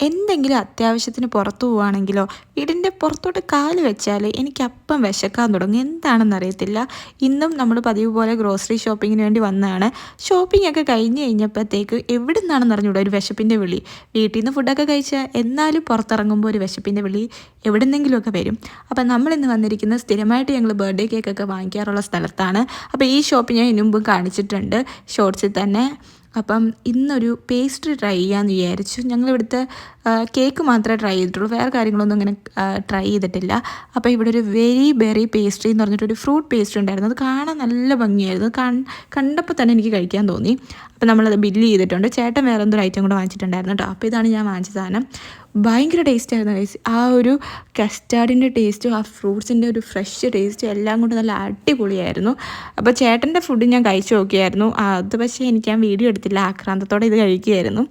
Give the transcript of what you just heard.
എന്തെങ്കിലും അത്യാവശ്യത്തിന് പുറത്ത് പോവുകയാണെങ്കിലോ വീടിൻ്റെ പുറത്തോട്ട് കാല് വെച്ചാൽ എനിക്കപ്പം വിശക്കാൻ തുടങ്ങും. എന്താണെന്നറിയത്തില്ല. ഇന്നും നമ്മൾ പതിവ് പോലെ ഗ്രോസറി ഷോപ്പിങ്ങിന് വേണ്ടി വന്നതാണ്. ഷോപ്പിംഗ് ഒക്കെ കഴിഞ്ഞ് കഴിഞ്ഞപ്പോഴത്തേക്ക് എവിടെ നിന്നാണെന്ന് അറിഞ്ഞൂടാ ഒരു വിശപ്പിൻ്റെ വിളി. വീട്ടിൽ നിന്ന് ഫുഡൊക്കെ കഴിച്ചാൽ എന്നാലും പുറത്തിറങ്ങുമ്പോൾ ഒരു വിശപ്പിൻ്റെ വിളി എവിടെ നിന്നെങ്കിലുമൊക്കെ വരും. അപ്പം നമ്മളിന്ന് വന്നിരിക്കുന്നത് സ്ഥിരമായിട്ട് ഞങ്ങൾ ബർത്ത്ഡേ കേക്കൊക്കെ വാങ്ങിക്കാറുള്ള സ്ഥലത്താണ്. അപ്പോൾ ഈ ഷോപ്പ് ഞാൻ ഇതിനു മുമ്പ് കാണിച്ചിട്ടുണ്ട് ഷോർട്സിൽ തന്നെ. അപ്പം ഇന്നൊരു പേസ്ട്രി ട്രൈ ചെയ്യാമെന്ന് വിചാരിച്ചു. ഞങ്ങളിവിടുത്തെ കേക്ക് മാത്രമേ ട്രൈ ചെയ്തിട്ടുള്ളൂ, വേറെ കാര്യങ്ങളൊന്നും ഇങ്ങനെ ട്രൈ ചെയ്തിട്ടില്ല. അപ്പോൾ ഇവിടെ ഒരു വെരി ബെറി പേസ്ട്രി എന്ന് പറഞ്ഞിട്ടൊരു ഫ്രൂട്ട് പേസ്ട്രി ഉണ്ടായിരുന്നു. അത് കാണാൻ നല്ല ഭംഗിയായിരുന്നു. കണ്ടപ്പോൾ തന്നെ എനിക്ക് കഴിക്കാൻ തോന്നി. അപ്പോൾ നമ്മളത് ബില്ല് ചെയ്തിട്ടുണ്ട്. ചേട്ടൻ വേറെ എന്തൊരു ഐറ്റം കൂടെ വാങ്ങിച്ചിട്ടുണ്ടായിരുന്നു കേട്ടോ. അപ്പോൾ ഇതാണ് ഞാൻ വാങ്ങിച്ച സാധനം. ഭയങ്കര ടേസ്റ്റ് ആയിരുന്നു ഗൈസ്. ആ ഒരു കസ്റ്റാർഡിൻ്റെ ടേസ്റ്റും ആ ഫ്രൂട്ട്സിൻ്റെ ഒരു ഫ്രഷ് ടേസ്റ്റും എല്ലാം കൊണ്ട് നല്ല അടിപൊളിയായിരുന്നു. അപ്പോൾ ചേട്ടൻ്റെ ഫുഡ് ഞാൻ കഴിച്ചു നോക്കിയായിരുന്നു. അത് പക്ഷേ എനിക്ക് ഞാൻ വീഡിയോ എടുത്തില്ല, ആക്രാന്തത്തോടെ ഇത് കഴിക്കുകയായിരുന്നു.